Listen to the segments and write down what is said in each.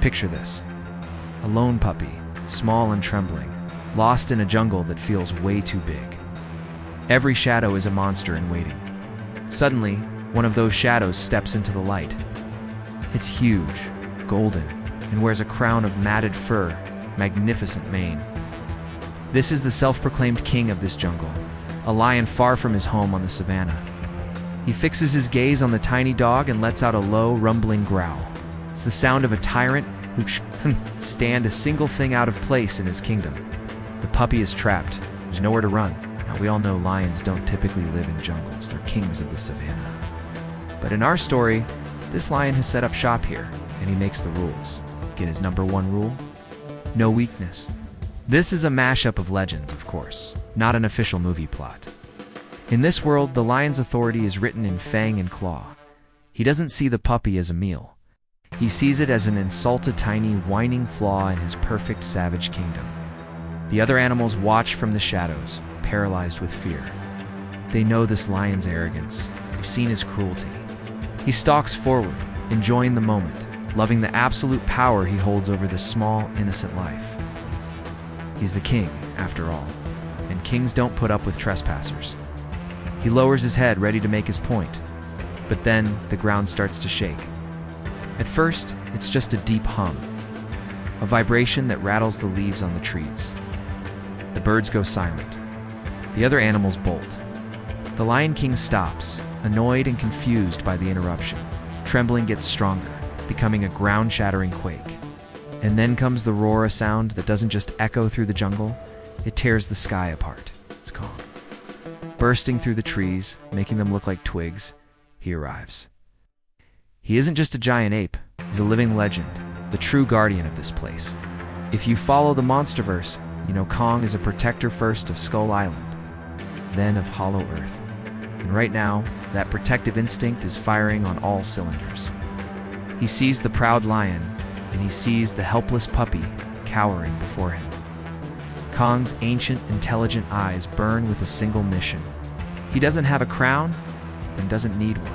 Picture this: a lone puppy, small and trembling, lost in a jungle that feels way too big. Every shadow is a monster in waiting. Suddenly, one of those shadows steps into the light. It's huge, golden, and wears a crown of matted fur, magnificent mane. This is the self-proclaimed king of this jungle, a lion far from his home on the savannah. He fixes his gaze on the tiny dog and lets out a low, rumbling growl. It's the sound of a tyrant who can't stand a single thing out of place in his kingdom. The puppy is trapped. There's nowhere to run. Now, we all know lions don't typically live in jungles. They're kings of the savannah. But in our story, this lion has set up shop here, and he makes the rules. Get his number one rule? No weakness. This is a mashup of legends, of course, not an official movie plot. In this world, the lion's authority is written in fang and claw. He doesn't see the puppy as a meal. He sees it as an insulted, tiny, whining flaw in his perfect savage kingdom. The other animals watch from the shadows, paralyzed with fear. They know this lion's arrogance. They've seen his cruelty. He stalks forward, enjoying the moment, loving the absolute power he holds over this small, innocent life. He's the king, after all, and kings don't put up with trespassers. He lowers his head, ready to make his point, but then the ground starts to shake. At first, it's just a deep hum, a vibration that rattles the leaves on the trees. The birds go silent. The other animals bolt. The Lion King stops, annoyed and confused by the interruption. Trembling gets stronger, becoming a ground-shattering quake. And then comes the roar, a sound that doesn't just echo through the jungle, it tears the sky apart. It's Kong. Bursting through the trees, making them look like twigs, he arrives. He isn't just a giant ape, he's a living legend, the true guardian of this place. If you follow the Monsterverse, you know Kong is a protector first of Skull Island, then of Hollow Earth. And right now, that protective instinct is firing on all cylinders. He sees the proud lion, and he sees the helpless puppy cowering before him. Kong's ancient, intelligent eyes burn with a single mission. He doesn't have a crown and doesn't need one.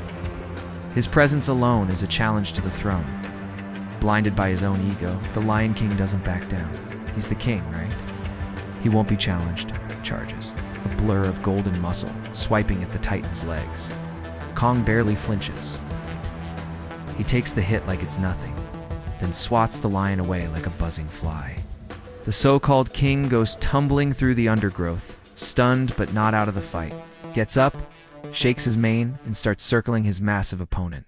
His presence alone is a challenge to the throne. Blinded by his own ego, the Lion King doesn't back down. He's the king, right? He won't be challenged. He charges, a blur of golden muscle swiping at the Titan's legs. Kong barely flinches. He takes the hit like it's nothing, then swats the lion away like a buzzing fly. The so-called king goes tumbling through the undergrowth, stunned but not out of the fight. Gets up, shakes his mane, and starts circling his massive opponent.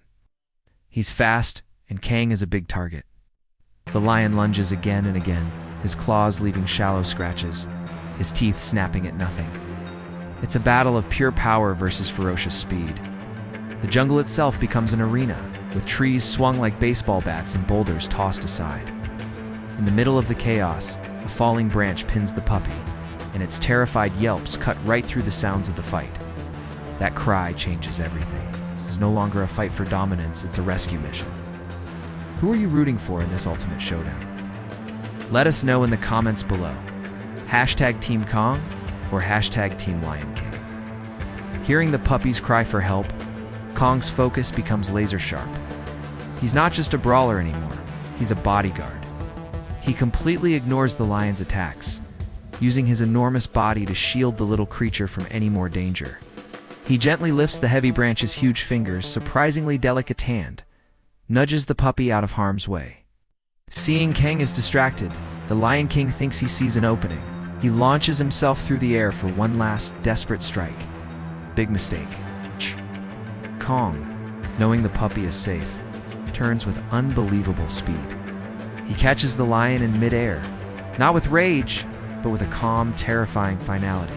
He's fast, and Kang is a big target. The lion lunges again and again, his claws leaving shallow scratches, his teeth snapping at nothing. It's a battle of pure power versus ferocious speed. The jungle itself becomes an arena, with trees swung like baseball bats and boulders tossed aside. In the middle of the chaos, a falling branch pins the puppy, and its terrified yelps cut right through the sounds of the fight. That cry changes everything. This is no longer a fight for dominance, it's a rescue mission. Who are you rooting for in this ultimate showdown? Let us know in the comments below. Hashtag Team Kong or hashtag Team Lion King. Hearing the puppies cry for help, Kong's focus becomes laser sharp. He's not just a brawler anymore, he's a bodyguard. He completely ignores the lion's attacks, using his enormous body to shield the little creature from any more danger. He gently lifts the heavy branch's huge fingers, surprisingly delicate hand, nudges the puppy out of harm's way. Seeing Kang is distracted, the Lion King thinks he sees an opening. He launches himself through the air for one last, desperate strike. Big mistake. Kong, knowing the puppy is safe, turns with unbelievable speed. He catches the lion in midair, not with rage, but with a calm, terrifying finality.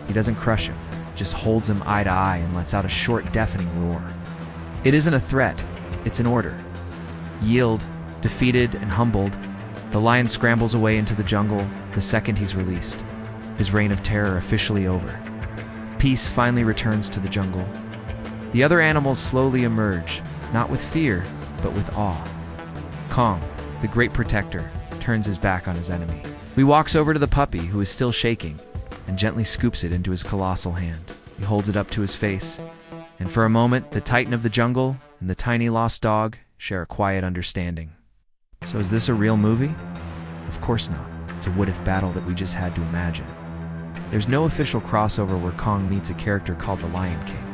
He doesn't crush him, just holds him eye to eye and lets out a short, deafening roar. It isn't a threat, it's an order. Yield, defeated and humbled, the lion scrambles away into the jungle the second he's released, his reign of terror officially over. Peace finally returns to the jungle. The other animals slowly emerge, not with fear, but with awe. Kong, the great protector, turns his back on his enemy. He walks over to the puppy, who is still shaking, and gently scoops it into his colossal hand. He holds it up to his face, and for a moment, the titan of the jungle and the tiny lost dog share a quiet understanding. So is this a real movie? Of course not. It's a what-if battle that we just had to imagine. There's no official crossover where Kong meets a character called the Lion King.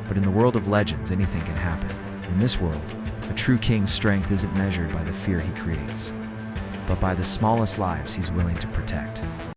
But in the world of legends, anything can happen. In this world, a true king's strength isn't measured by the fear he creates, but by the smallest lives he's willing to protect.